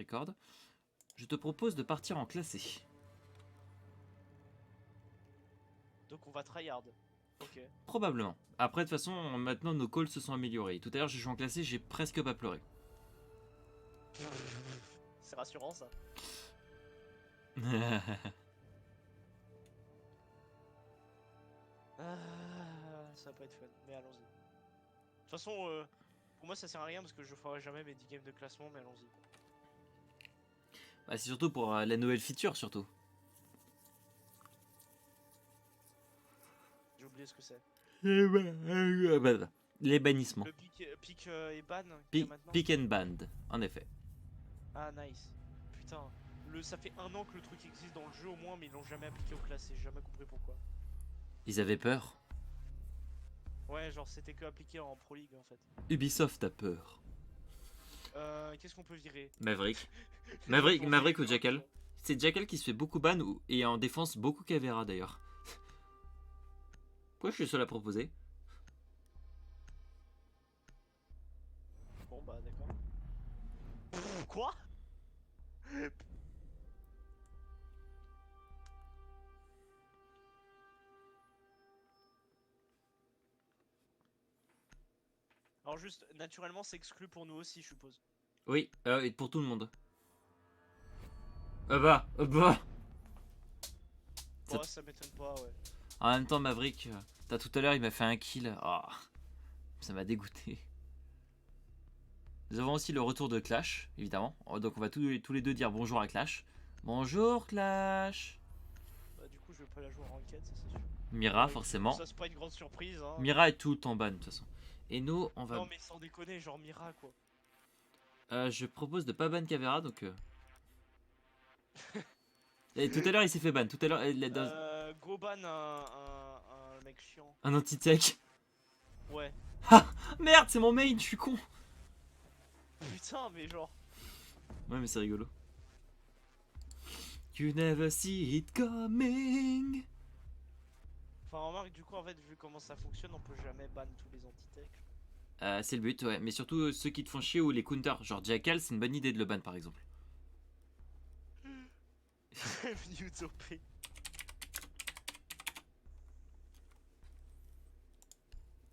record. Je te propose de partir en classé. Donc on va tryhard. Ok. Probablement. Après, de toute façon, maintenant nos calls se sont améliorés. Tout à l'heure, j'ai joué en classé, j'ai presque pas pleuré. C'est rassurant ça. Ça va pas être fun, mais allons-y. De toute façon, pour moi ça sert à rien parce que je ferai jamais mes 10 games de classement, mais allons-y. Bah, c'est surtout pour la nouvelle feature, surtout. J'ai oublié ce que c'est. Les bannissements. Le pick et ban qu'il y a maintenant. Pick and band, en effet. Ah nice. Putain, ça fait 1 an que le truc existe dans le jeu au moins, mais ils l'ont jamais appliqué au classé, j'ai jamais compris pourquoi. Ils avaient peur. Ouais, genre c'était que appliqué en Pro League en fait. Ubisoft a peur. Qu'est-ce qu'on peut virer? Maverick. Maverick ou Jackal. C'est Jackal qui se fait beaucoup ban et en défense beaucoup Caveira d'ailleurs. Pourquoi je suis le seul à proposer? Bon bah d'accord. Quoi? Alors juste, naturellement c'est exclu pour nous aussi je suppose. Oui, et pour tout le monde. Bah. Bon, ça m'étonne pas, ouais. En même temps, Maverick, tout à l'heure, il m'a fait un kill. Oh, ça m'a dégoûté. Nous avons aussi le retour de Clash, évidemment. Donc on va tous les deux dire bonjour à Clash. Bonjour Clash. Bah du coup je vais pas la jouer en ranked, ça c'est sûr. Mira, Ouais, forcément. Ça c'est pas une grande surprise hein. Mira est tout le temps ban de toute façon. Et nous, on va... Non mais sans déconner, genre Mira quoi. je propose de pas ban Caveira, donc... Et tout à l'heure, il s'est fait ban. Tout à l'heure, Go ban un mec chiant. un anti-tech. Ouais. Ah merde, c'est mon main, je suis con. Putain mais genre... Ouais, mais c'est rigolo. You never see it coming. Enfin remarque du coup en fait vu comment ça fonctionne on peut jamais ban tous les anti-tech. C'est le but, ouais. Mais surtout ceux qui te font chier ou les counters. Genre Jackal, c'est une bonne idée de le ban par exemple. Utopie.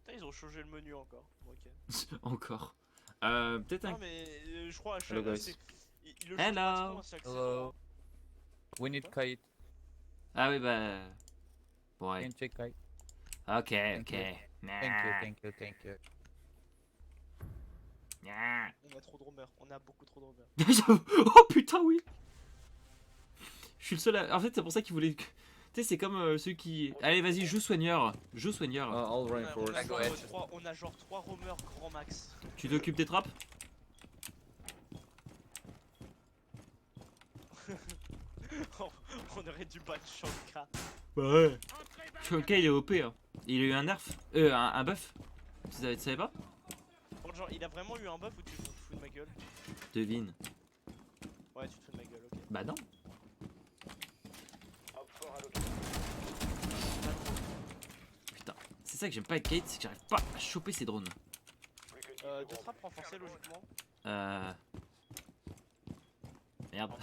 Putain ils ont changé le menu encore. Bon, ok. Encore. Peut-être un... Non mais je crois à chaque... Hello, guys. Il le change Hello. pratiquement à chaque saison. Hello. We need kite. Ah oui, bah... Bon, ouais. Can check kite. Ok, Thank ok. you. Nah. Thank you. Nah. On a trop de roamers, on a beaucoup trop de roamers. Oh putain, oui. Je suis le seul à... En fait, c'est pour ça qu'ils voulaient... Tu sais, c'est comme ceux qui... Allez, vas-y, joue soigneur. Joue soigneur. I'll reinforce. On a, Go ahead. on a genre 3 roamers grand max. Tu t'occupes des trappes? On aurait dû ban Shanka. Bah ouais. Shanka, il est OP, hein. Il a eu un nerf. Un buff. Tu savais pas? Bon, genre, il a vraiment eu un buff ou tu te fous de ma gueule? Devine. Ouais, tu te fous de ma gueule, ok. Bah non. Putain. C'est ça que j'aime pas avec Kate, c'est que j'arrive pas à choper ses drones. Deux trappes renforcées logiquement. Merde.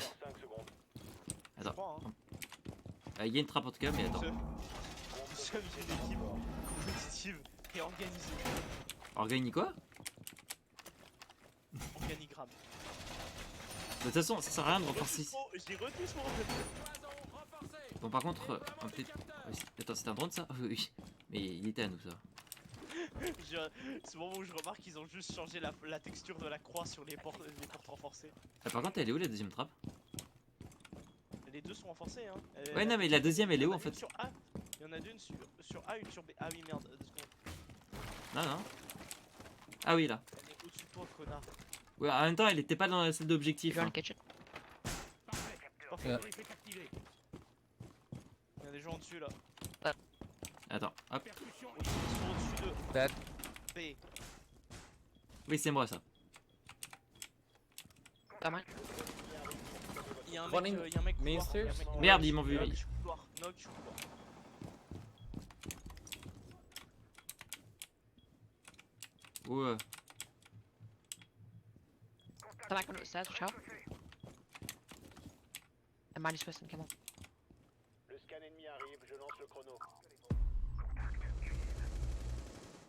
Je Attends. crois, hein. Il y a une trappe en tout cas, mais attends. Nous sommes une équipe compétitive et organisée. Organique quoi? Organigramme. De toute façon, ça sert à rien de renforcer. J'ai retenu ce mot. Bon, par contre, on peut peut-être. Attends, c'est un drone ça? Oui. Mais il était à nous ça. C'est le moment où je remarque qu'ils ont juste changé la texture de la croix sur les portes renforcées. Ah, par contre, elle est où la deuxième trappe? Les deux sont renforcées, hein. Ouais, non, mais la deuxième, elle est où en fait? Sur A. Il y en a une sur A, une sur B. Ah oui, merde, 2 secondes. Non, non. Ah oui, là. Elle est au-dessus de toi, connard. Ouais, en même temps, elle était pas dans la salle d'objectif. You're Hein. on kitchen. Parfait. Yeah. Il y a des gens au-dessus là. Attends, hop. Ils sont au-dessus de That. B. Oui, c'est moi ça. Pas mal. Il y a un mec, Running il y a un mec couloir, main stairs. il y a un mec couloir. Merde, ils m'ont vu. Knock, je suis couloir. Knock, je suis couloir. Ouais. Come back on the stairs, watch out. Command is west and camel. Le scan ennemi arrive, je lance le chrono.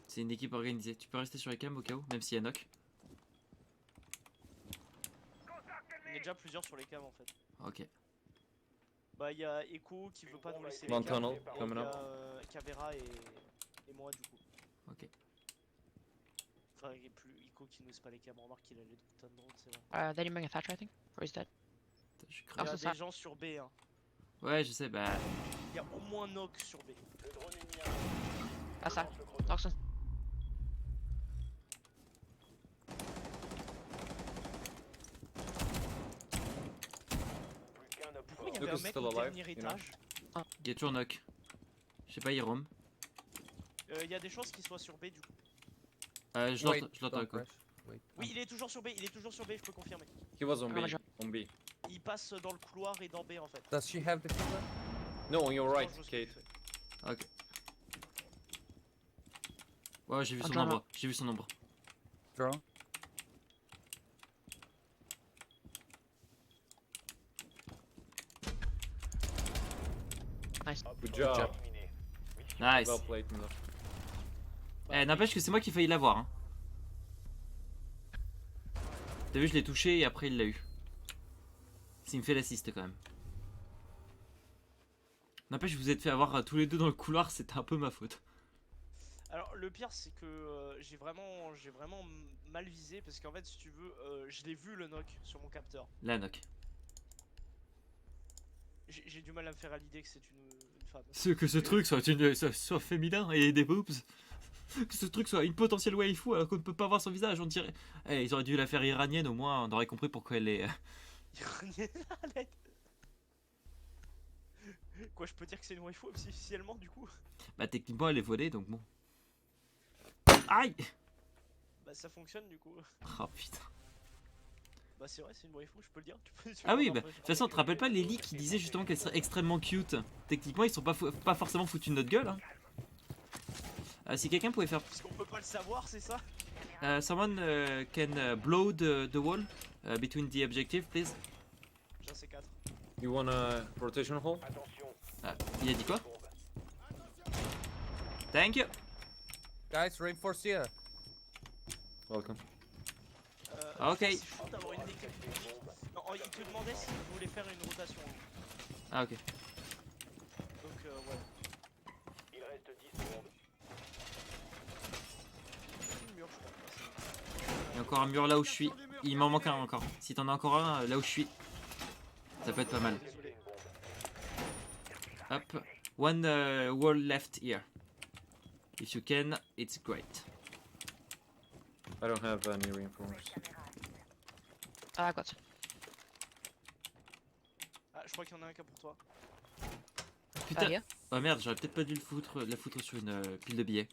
C'est une équipe organisée. Tu peux rester sur les cams au cas où, même s'il y a knock. On est déjà plusieurs sur les cams en fait. Ok. Bah il y a Echo qui veut pas nous laisser One les cams. tunnel, Et coming il y up. a Cavera et moi du coup. Ok. Enfin il y a plus Echo qui nous laisse pas les cams. Remarque qu'il a les tonnes de routes, c'est vrai. Then you bring a Thatcher, I think. Or he's dead. Putain, je suis Il y crevé. a c'est ça. des gens sur B hein. Ouais, je sais, bah. Il y a au moins knock sur B. Le drone ennemi arrive, That's je that. lance le chrono. Knox one. Plus qu'un op Pourquoi il y fort. avait Knock un is mec still au alive, dernier you know. étage? Il y a toujours knock. Je sais pas, il roam. Il y a des chances qu'il soit sur B du coup. Je Wait, l'entends don't Echo. rush. Wait. Oui il est toujours sur B, il est toujours sur B, je peux confirmer. He was on Ah, B. major. On B. Il passe dans le couloir et dans B en fait. Does she have the fever? No, you're right, Franchement, je vois ce Kate. qu'il fait. Ok. Ouais, j'ai vu Ah, son drone. ombre. J'ai vu son ombre. Drone. Nice. Op Good fort job. éliminé. Nice. Well played, Miller. Eh, n'empêche que c'est moi qui ai failli l'avoir. Hein. T'as vu, je l'ai touché et après il l'a eu. S'il me fait l'assist quand même. N'empêche, je vous êtes fait avoir tous les deux dans le couloir, c'était un peu ma faute. Alors le pire c'est que j'ai vraiment mal visé parce qu'en fait si tu veux je l'ai vu le knock sur mon capteur. La knock. J'ai du mal à me faire à l'idée que c'est une femme. Que ce truc soit féminin et des boobs. Que ce truc soit une potentielle waifu alors qu'on ne peut pas voir son visage, on dirait. Eh, ils auraient dû la faire iranienne au moins, on aurait compris pourquoi elle est. Iranienne à l'aide. Quoi je peux dire que c'est une waifu officiellement du coup? Bah, techniquement elle est volée donc bon. Aïe! Bah ça fonctionne du coup. Oh putain. Bah c'est vrai c'est une waifu je peux le dire. Tu peux Ah oui, voir bah, un peu. de toute façon, tu te rappelles pas Lily qui disait justement qu'elle serait extrêmement cute? Techniquement, ils sont pas forcément foutus de notre gueule. Hein. Si quelqu'un pouvait faire. Parce qu'on peut pas le savoir c'est ça? Someone can blow the wall between the objective, please. J'en sais 4. You want a rotation hole? Attention, Ah, il a dit quoi? bombe. Thank you! Guys, reinforce here. Welcome. Ok. C'est fou d'avoir une équipe. Non il te demandait s'il voulait faire une rotation. Ah, ok. Donc ouais. Il reste 10 secondes. Le mur, je crois. Il y a encore un mur là où je suis. Il m'en manque un encore. Si t'en as encore un là où je suis, ça peut être pas mal. Désolé. Hop. One wall left here. If you can, it's great. I don't have any reinforcements. I got some. Ah je crois qu'il y en a un cas pour toi. Putain. Here. Oh merde, j'aurais peut-être pas dû la foutre sur une pile de billets.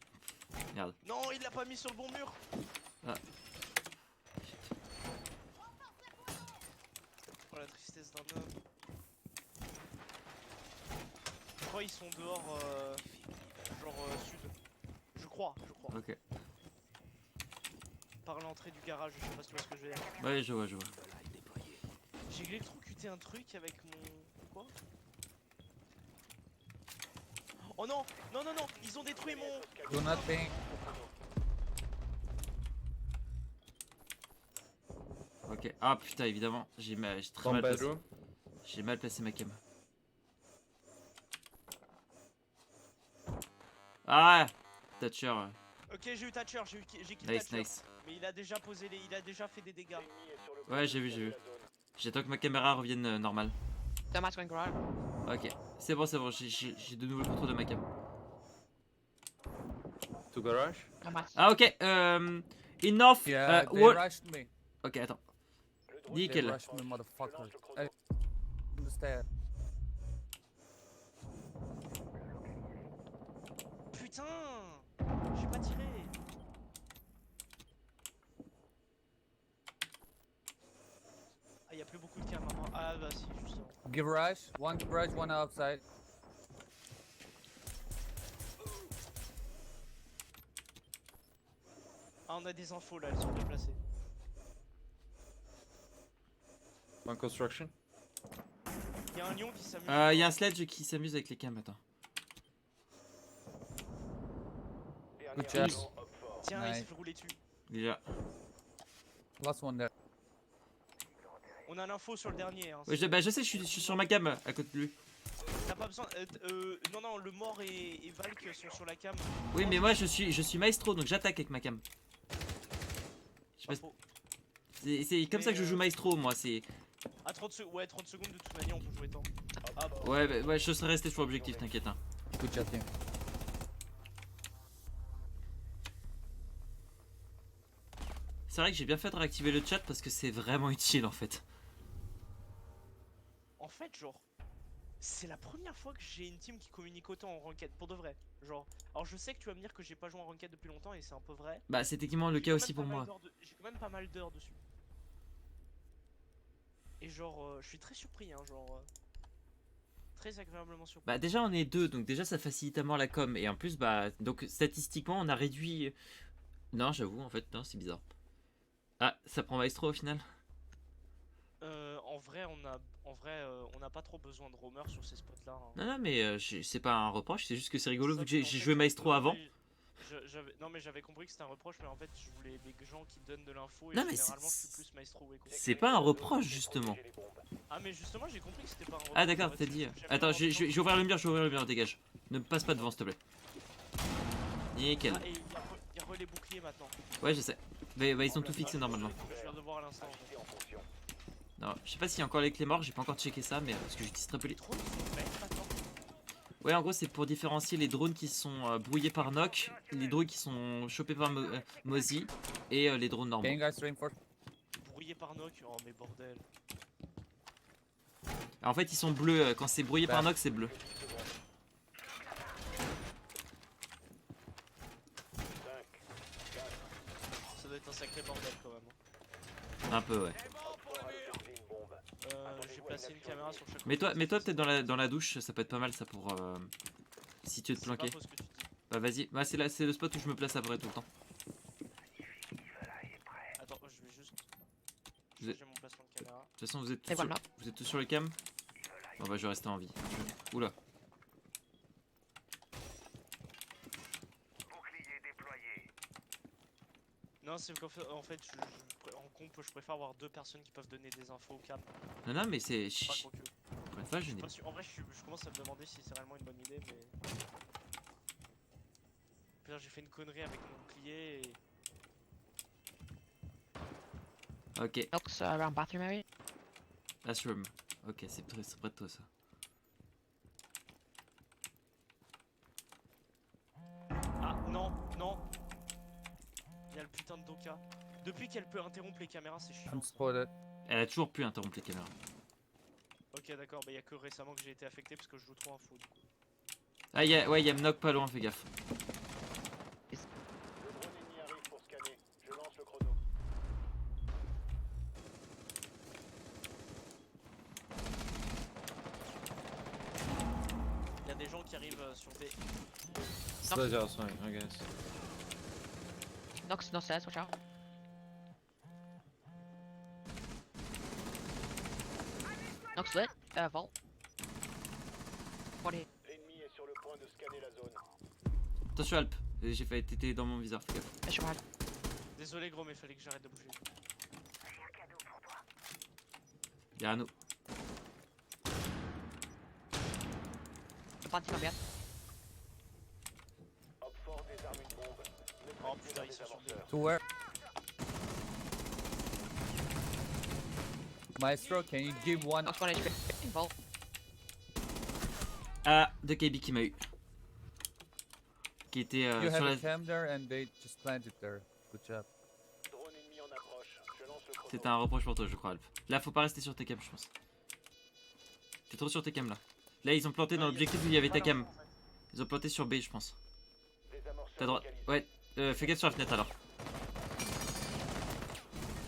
Merde. Non il l'a pas mis sur le bon mur. Ah. Oh la tristesse d'un homme. Je crois ils sont dehors genre sud. Je crois. Ok. Par l'entrée du garage, je sais pas si tu vois ce que je veux dire. Ouais, je vois, je vois. J'ai électrocuté un truc avec mon... Quoi? Oh non! Non non non! Ils ont détruit mon... Do nothing. Ok. Ah putain, évidemment, j'ai très One mal placé. bedroom. J'ai mal placé ma cam. Ah! Thatcher. Ok j'ai eu Thatcher, j'ai kill Nice, Thatcher. nice. Mais il a déjà posé les... Il a déjà fait des dégâts. L'ennemi est sur le Ouais, j'ai vu, j'ai vu. J'attends que ma caméra revienne normale. Dumbass going garage. Ok. C'est bon, j'ai de nouveau le contrôle de ma cam. To garage? Dumbass. Ah ok, enough Yeah, they wall... rushed me. Ok, attends. Le drone Dis They quel... rushed me, motherfucker. lance le chrono. Hey, on the stair. Putain! J'ai pas tiré! Ah y'a plus beaucoup de cam maintenant. Ah bah si justement. Garage, one outside. Ah on a des infos là, elles sont déplacées. One construction. y a un lion qui s'amuse. Il y a un sledge qui s'amuse avec les cams, attends. Dernier Good job. agent, Hop fort. Tiens, il s'est Nice. fait rouler dessus. Déjà. Last one there. On a l'info sur le dernier. Hein. Ouais, je sais, je suis sur ma cam à côté de lui. T'as pas besoin. Non, non, le mort et Valk sont sur la cam. Oui, mais moi je suis maestro donc j'attaque avec ma cam. Je sais Pas pas- faux. C'est comme ça que je joue maestro, moi. C'est. À 30 secondes, ouais, 30 secondes de toute manière, on peut jouer tant. Ah, bah, Ouais, ouais, je serais resté sur l'objectif, t'inquiète. Hein. Good job, team. C'est vrai que j'ai bien fait de réactiver le chat parce que c'est vraiment utile en fait. en fait, genre, c'est la première fois que j'ai une team qui communique autant en ranked, pour de vrai. Genre, alors je sais que tu vas me dire que j'ai pas joué en ranked depuis longtemps et c'est un peu vrai. Bah, c'est techniquement le J'ai cas quand aussi même pour pas mal moi. d'heures j'ai quand même pas mal d'heures dessus. Et genre, je suis très surpris, hein, genre. Très agréablement surpris. Bah, déjà on est deux donc déjà ça facilite à mort la com. Et en plus, bah, donc statistiquement on a réduit. Non, j'avoue, en fait, non, c'est bizarre. Ah, ça prend maestro au final? En vrai, on n'a pas trop besoin de roamers sur ces spots-là. Hein. Non, non, mais c'est pas un reproche, c'est juste que c'est rigolo vu Ça, que j'ai en fait, joué maestro avant. Non mais j'avais compris que c'était un reproche, mais en fait je voulais des gens qui donnent de l'info et Non, mais généralement je c'est- suis plus maestro ou écho. C'est pas un reproche justement. Protéger les bombes. Ah mais justement j'ai compris que c'était pas un reproche. Ah, d'accord, en fait, t'as c'est dit. juste que j'aime Attends, bien je vais avoir des gens ouvrir le mur, dégage. Ne me passe pas devant, s'il te plaît. Nickel. Ah, et il y a relais boucliers maintenant. Ouais, je sais. Bah, ils sont tout fixés normalement. Je viens de voir à l'instant. en fait. Ajustez en fonction. Non, je sais pas s'il y a encore les clés morts, j'ai pas encore checké ça, mais parce que j'utilise très peu les. Trop de mecs maintenant. Ouais, en gros, c'est pour différencier les drones qui sont brouillés par Nock, les drones qui sont chopés par Mozy et les drones normaux. Can you guys reinforce? Brouillé par Nock, oh mais bordel. En fait, ils sont bleus. Quand c'est brouillé par Nock, c'est bleu. 10 secondes. 5, 4, Ça doit être un sacré bordel quand même. Un peu, ouais. Hop fort a localisé une bombe. J'ai placé une caméra sur chaque. Mais toi, peut-être dans la douche, ça peut être pas mal ça pour si tu veux te planquer. C'est pas faux ce que tu dis. Bah vas-y, bah, c'est le spot où je me place après tout le temps. Attends, je vais juste Vous êtes- changer mon placement de caméra. De toute façon, vous êtes Et tous, voilà. vous êtes tous sur le cam. Bon bah je vais rester en vie. Oula. Non, c'est qu'en fait, en comp, je préfère avoir deux personnes qui peuvent donner des infos au cam. Non, non, mais c'est. Pas Chut. trop que. Encore une fois, je n'ai. Pas sûr. En vrai, je commence à me demander si c'est réellement une bonne idée, mais. Putain, j'ai fait une connerie avec mon bouclier et. Ok, Looks around bathroom area. bathroom. Ok, c'est près de toi ça. Ah, non, non! Il y a le putain de Doka. Depuis qu'elle peut interrompre les caméras, c'est chiant. I'm spotted. Elle a toujours pu interrompre les caméras. Ok, d'accord, bah y a que récemment que j'ai été affecté parce que je joue trop info du coup. Ah, ouais, il y a Mnock pas loin, fais gaffe. Le drone ennemi arrive pour scanner. Je lance le chrono. Il y a des gens qui arrivent sur B. Sledge outside, I guess. Knocks, no stairs, watch out. Knocks lit. Vault. Body. L'ennemi est sur le point de scanner la zone. Attention, Alp. J'ai failli t'éter dans mon viseur, fais gaffe. Issue had. Désolé gros, mais fallait que j'arrête de bouger. Y'a un autre. Planting on bed. Hop fort désarme une bombe. Ne Oh prenez putain, pas ils des sont sur B. avanceurs. To where? Maestro, can you give one? Knocks 1 HP. Vault. Ah, de KB qui m'a eu. Qui était You sur had la. a cam there and they just planted there. Good job. Drone ennemi en approche. Je lance le chrono. C'était un reproche pour toi, je crois, Alp. Là, faut pas rester sur tes cams, je pense. T'es trop sur tes cams là. Là, ils ont planté dans l'objectif où il y avait ta cam. Ils ont planté sur B, je pense. Désamorceur T'as droit. localisé. Ouais, fais gaffe sur la fenêtre alors.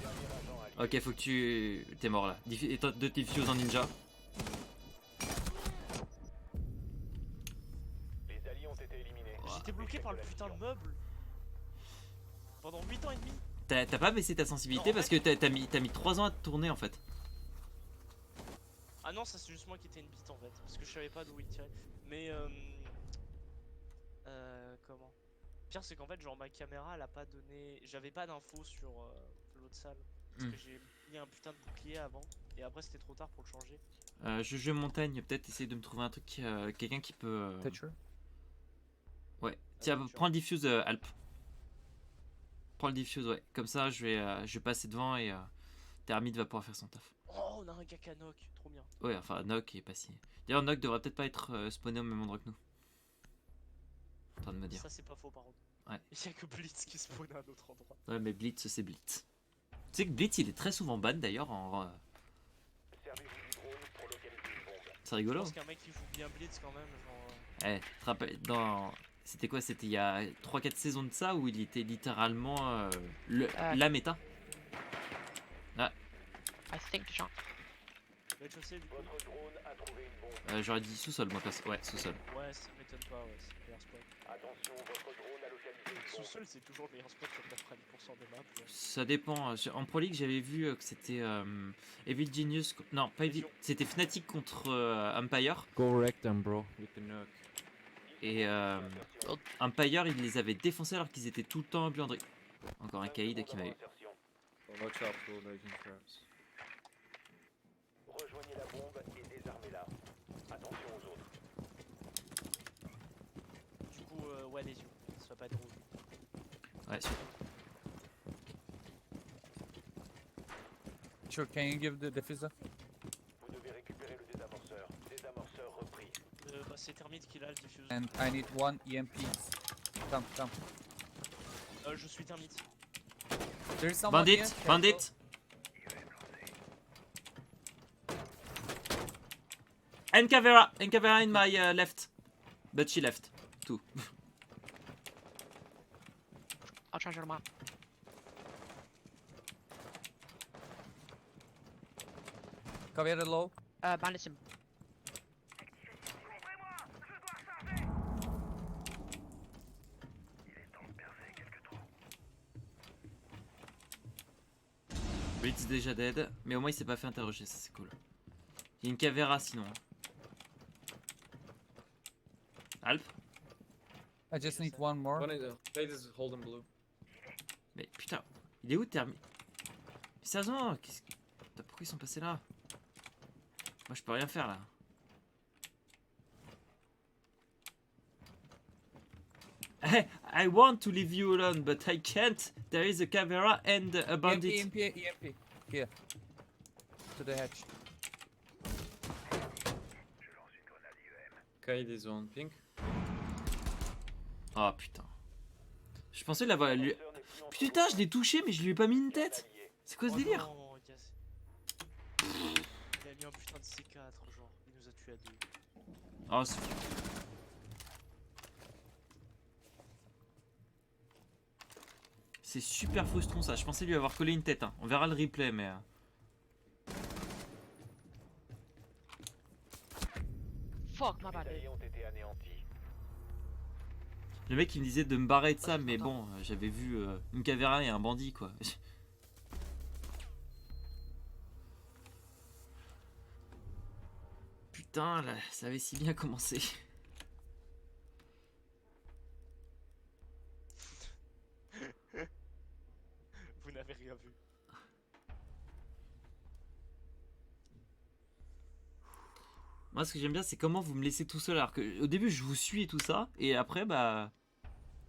Dernier agent actif. Ok, faut que tu. T'es mort là. Éteins de diffuse en ninja. Les alliés ont été éliminés. J'étais bloqué par le putain de meuble. Pendant 8 ans et demi. T'as pas baissé ta sensibilité Non, en parce que t'as mis 3 ans à te tourner en fait. Ah Ah non, ça c'est juste moi qui étais une bite en fait, parce que je savais pas d'où il tirait. Mais comment? Pire c'est qu'en fait genre ma caméra elle a pas donné, j'avais pas d'infos sur l'autre salle parce que j'ai mis un putain de bouclier avant et après c'était trop tard pour le changer. Je joue montagne, peut-être essayer de me trouver un truc, quelqu'un qui peut. Thatcher. Ouais. Tiens, Thatcher. prends le diffuse, Alp. Prends le diffuse, ouais. Comme ça, je vais passer devant et Thermite va pouvoir faire son taf. Oh, on a un gars Kanok, trop bien. Ouais, enfin, Nock est pas si. D'ailleurs, Nock devrait peut-être pas être spawné au même endroit que nous. En train de me dire. Ça c'est pas faux par contre. Ouais. Il y a que Blitz qui spawn à un autre endroit. Ouais, mais Blitz, c'est Blitz. Tu sais que Blitz, il est très souvent ban d'ailleurs. Servez-vous du drone pour localiser une bombe. C'est Je rigolo. pense qu'un mec qui joue bien Blitz quand même, genre. Eh, tu te rappelles, c'était quoi? C'était il y a 3-4 saisons de ça où il était littéralement la méta. I think Jean. Rez-de-chaussée du coup. Votre drone a trouvé une bombe. J'aurais dit sous-sol, moi, perso. Ouais, sous-sol. Ouais, ça m'étonne pas, ouais, c'est le meilleur spot. Attention, votre drone a localisé une bombe. Sous-sol c'est toujours le meilleur spot sur 90% des maps. Ouais. Ça dépend. En Pro League, j'avais vu que c'était Evil Genius. Non, pas Evil. C'était Fnatic contre Empire. Go rectum, bro, with the knock. Et Empire, ils les avaient défoncés alors qu'ils étaient tout le temps buandrés. Encore un Kaïd qui m'a eu. Oh, watch out for lightning traps. Rejoignez la bombe et désarmez-la. Attention aux autres. Du coup, ouais, les yeux, ça va pas être rouge. Ouais, super. Sure, can you give the diffuser? Vous devez récupérer le désamorceur. Désamorceur repris. Bah, c'est Thermite qui l'a le diffuse. And I need one EMP. Come, come. Je suis Thermite. There's someone here. Bandit, Careful. bandit. Enkavera in my left. But she left. Too. I'll charge her tomorrow. Caveira low. Bandits him. Blitz déjà dead, mais au moins il s'est pas fait interroger, ça c'est cool. Il y a une Cavera sinon. Alp. I just need one more. One is plate is holding blue. Mais putain, il est où Thermi? Sérieusement, pourquoi ils sont passés là? Moi je peux rien faire là. I want to leave you alone, but I can't. There is a Cavera and a bandit. EMP. Here. To the hatch. Kaid is on pink. Oh putain. Je pensais l'avoir. Putain, je l'ai touché, mais je lui ai pas mis une tête. C'est quoi ce délire? Non, Yass. Il a mis un putain de C4, genre, il nous a tué à deux. Oh, c'est... C'est super frustrant ça. Je pensais lui avoir collé une tête. Hein. On verra le replay, mais. Fuck, my Les bad. alliés ont été anéantis. Le mec il me disait de me barrer de ça, mais bon, j'avais vu une Cavera et un bandit quoi. Putain, là, ça avait si bien commencé. Vous n'avez rien vu. Moi, ce que j'aime bien, c'est comment vous me laissez tout seul. Alors que au début, je vous suis et tout ça, et après, bah.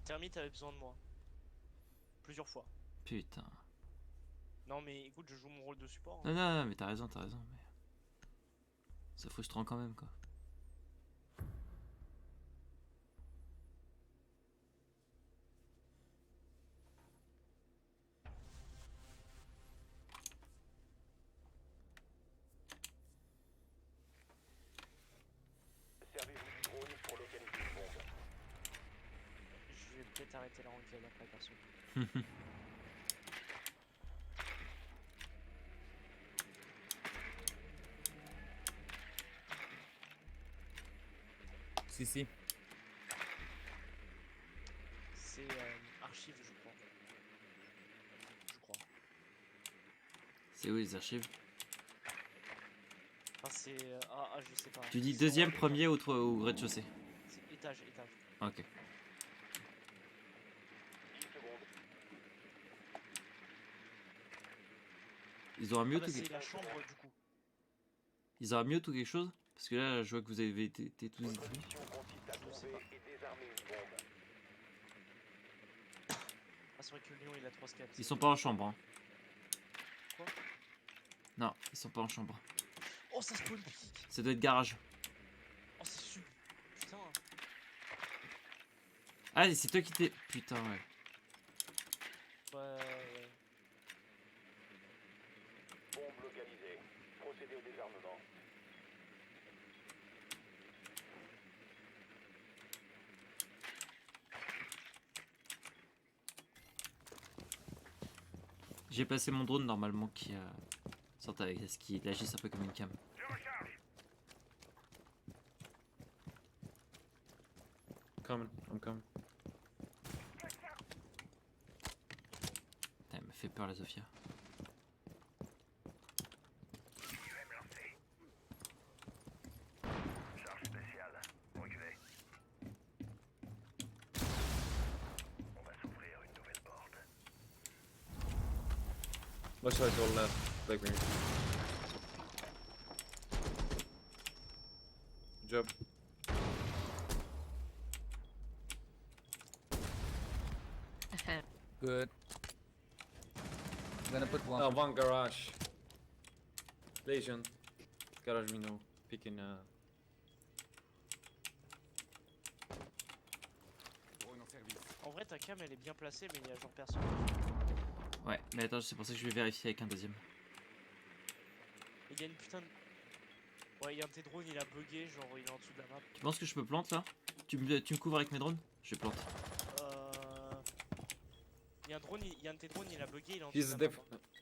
Thermite avait besoin de moi. Plusieurs fois. Putain. Non, mais écoute, je joue mon rôle de support. Non, non, non, mais t'as raison, mais. C'est frustrant quand même, quoi. Servez-vous du drone pour localiser une bombe. Je vais peut-être arrêter la ranked après, perso. CC. C'est archive, je crois. Je crois. C'est où les archives? Enfin, c'est. Je sais pas. Tu dis C'est deuxième, vraiment- premier ou rez-de-chaussée? C'est étage, étage. Ok. 10 secondes. Ils ont un Ah mute bah ou c'est quelque... la chambre du coup. Ils ont un mute ou quelque chose? Parce que là, je vois que vous avez été tous... Votre mission consiste à Je sais trouver et désarmer une bombe. Ah c'est vrai que le lion il a 3 scales. Ils sont pas en chambre. Hein. Quoi? Non, ils sont pas en chambre. Oh ça spawn pique. Ça doit être garage. Oh c'est super. Putain. Ah, c'est toi qui t'es... Putain, ouais. Ouais. Bombe localisée. Procédez au désarmement. J'ai passé mon drone normalement qui sort avec ce qui agisse un peu comme une cam. Coming, I'm coming. Putain, elle m'a fait peur la Zofia. Looks like all left. Black green. Good job. Good. I'm gonna put one. Oh, one garage. Legion. Garage we know. Picking En vrai ta cam elle est bien placée mais il y a genre personne. Ouais, mais attends, c'est pour ça que je vais vérifier avec un deuxième. Il y a une putain de. Ouais, il y a un de tes drones, il a bugué, genre il est en dessous de la map. Tu penses que je peux plante là? Tu me couvres avec mes drones? Je plante. Il y a un drone, il y a un de tes drones, il a bugué, il est en dessous He's de la map.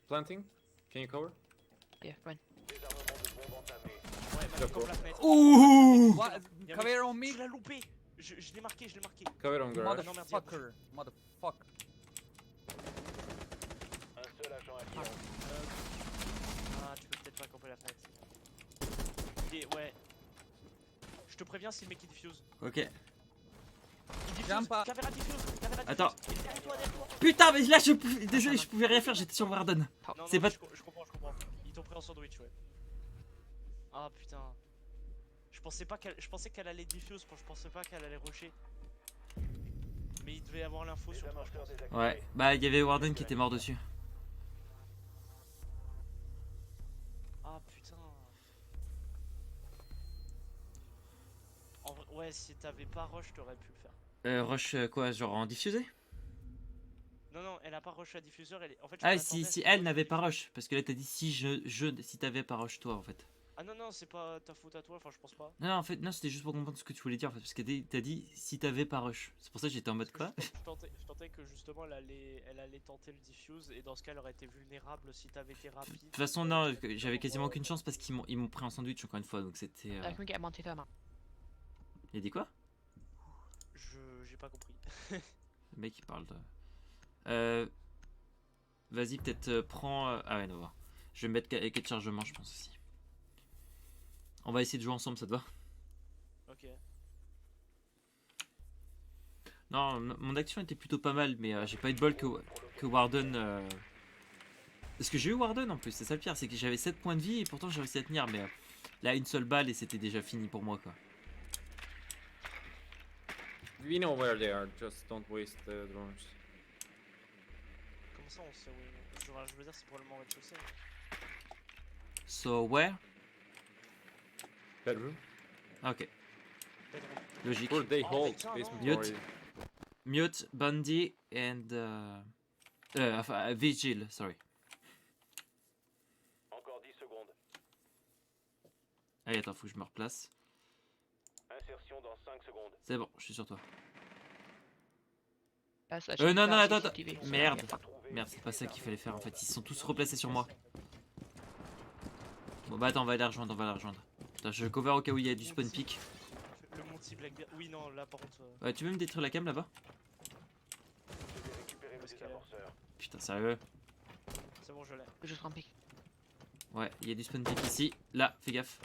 planting. Can you cover? Yeah, fine. Désarmement de bombe entamé. Ouais, maintenant D'accord. comme la fenêtre. Ouh! What? Il y a un Come mec- here on me, Tu l'as loupé! Je l'ai marqué, je l'ai marqué. Cover on garage. non, merde, il y a- motherfucker. Motherfucker. Un seul agent actif. Ah, tu peux peut-être pas camper la fenêtre. Ouais. Je te préviens si le mec il diffuse. Ok. Il diffuse. Jump pas. Caméra diffuse. Caméra diffuse. Attends. Il est derrière toi, derrière toi. Putain, mais là, désolé, je pouvais rien faire, j'étais sur Warden. Non, C'est non, pas- je comprends. Ils t'ont pris en sandwich, ouais. Ah putain. Je pensais qu'elle allait diffuse, je pensais pas qu'elle allait rusher. Mais il devait avoir l'info Les sur toi, je amorceurs pense. désactivés. Ouais, bah il y avait Warden qui était mort dessus. Ah putain. En vrai, ouais, si t'avais pas rush, t'aurais pu le faire. Rush quoi, genre en diffusé? Non, elle a pas rush à diffuseur, elle est. En fait, je Ah, m'attendais si à ce elle qu'elle n'avait pas diffuse. rush, parce que là t'as dit si t'avais pas rush toi en fait. Ah non, c'est pas ta faute à toi, enfin, je pense pas. Non, en fait, non, c'était juste pour comprendre ce que tu voulais dire en fait, parce que t'as dit si t'avais pas rush. C'est pour ça que j'étais en mode quoi? Je tentais que justement elle allait tenter le diffuse et dans ce cas elle aurait été vulnérable si t'avais été rapide. De toute façon, non, j'avais quasiment aucune chance parce qu'ils m'ont pris en sandwich encore une fois, donc c'était. I can get Monty Thermal. Il a dit quoi? J'ai pas compris. Le mec il parle de. Vas-y, peut-être prends. Ah ouais, non, je vais me mettre quai de chargement, je pense aussi. On va essayer de jouer ensemble, ça te va? Ok. Non, mon action était plutôt pas mal, mais j'ai pas eu de bol que Warden. Parce que j'ai eu Warden en plus, c'est ça le pire, c'est que j'avais 7 points de vie et pourtant j'ai réussi à tenir, mais là une seule balle et c'était déjà fini pour moi quoi. We know where they are. Just don't waste the drones. Comment ça on sait où je veux dire c'est probablement au rez-de-chaussée. So where? Bedroom. Ok, Bedroom. logique. Or they Oh, hold putain, basement. non. or- Mute. Mute, Bundy and enfin, Vigil, sorry. Encore 10 secondes. Allez, attends, faut que je me replace. Insertion dans 5 secondes. C'est bon, je suis sur toi. That's a Non, non, attends, CCTV. attends. Merde. Trouver Merde, et c'est pas ça qu'il fallait désarmer faire en la fait. bombe. Ils sont tous replacés sur moi. Bon bah attends, on va la rejoindre, Attends, je cover au cas où il y a du spawn pick. Le Monty Blackbeard. Oui, non, là par contre. Ouais, tu veux me détruire la cam là-bas? Je vais récupérer le Parce qu'il y a- désamorceur. Putain, sérieux? C'est bon, je l'ai. Just one pick. Ouais, il y a du spawn pick ici. Là, fais gaffe.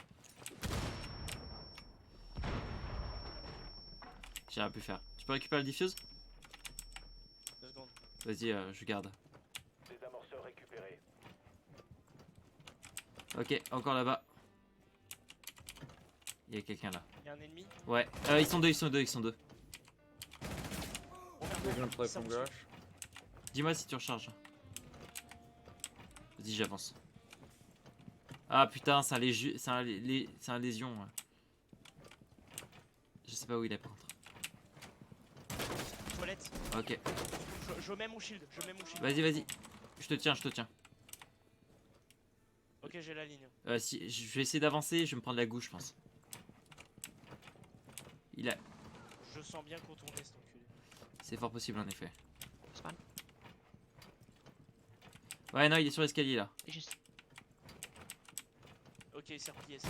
J'ai rien pu faire. Tu peux récupérer le diffuse? 2 secondes. Vas-y, je garde. Des amorceurs récupérés. Ok, encore là-bas. Il y a quelqu'un là. Y'a un ennemi. Ouais, ils sont deux, ils sont deux, ils sont deux. Oh merde, They're gonna non, play ça from me garage. Dis-moi si tu recharges. Vas-y, j'avance. Ah putain, c'est un, c'est un lésion. Ouais. Je sais pas où il est par contre. suit. Toilette. Ok, Je mets mon shield. Je mets mon shield. vas-y, vas-y. Je te tiens, je te tiens. Ok, j'ai la ligne. Si, je vais essayer d'avancer, je vais me prendre la gauche, je pense. Il a... Je sens bien contourner cet enculé. C'est fort possible en effet. Spawn. Ouais, non, il est sur l'escalier là. C'est juste. Ok, il s'est replié. Des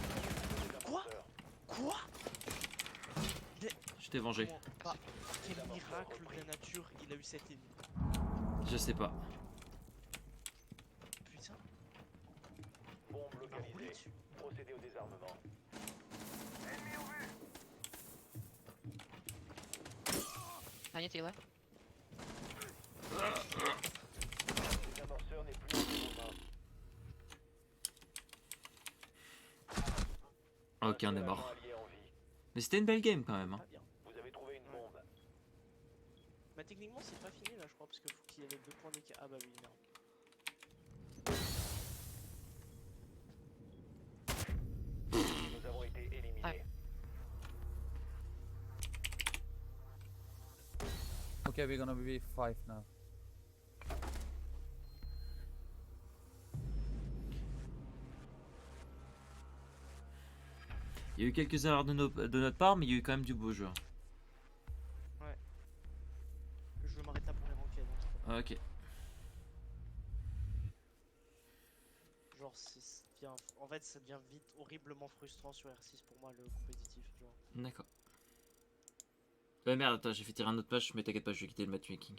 Quoi? amorceurs. Quoi? Je t'ai vengé. Comment? Quel miracle de la nature il a eu cet ennemi. Je sais pas. Putain, Bombe il m'a roulé localisée. dessus. Procédez au désarmement. Tanya, t'es là? Des amorceurs n'est plus entre vos mains. Ok, on est Un seul mort. agent allié en vie. Mais c'était une belle game quand même. Hein. Pas bien. Vous avez trouvé une bombe. Bah techniquement c'est pas fini là je crois parce que faut qu'il y ait 2 points d'écart. Ah bah oui merde. Nous avons été éliminés. Ah. Okay, we're gonna be 5 now. Il y a eu quelques erreurs de notre part, mais il y a eu quand même du beau jeu. Je m'arrête là pour les ranked. Hein. Ok. Genre en fait ça devient vite horriblement frustrant sur R6 pour moi le compétitif. Genre. D'accord. Merde, attends, j'ai fait tirer un autre match, mais t'inquiète pas, je vais quitter le matchmaking.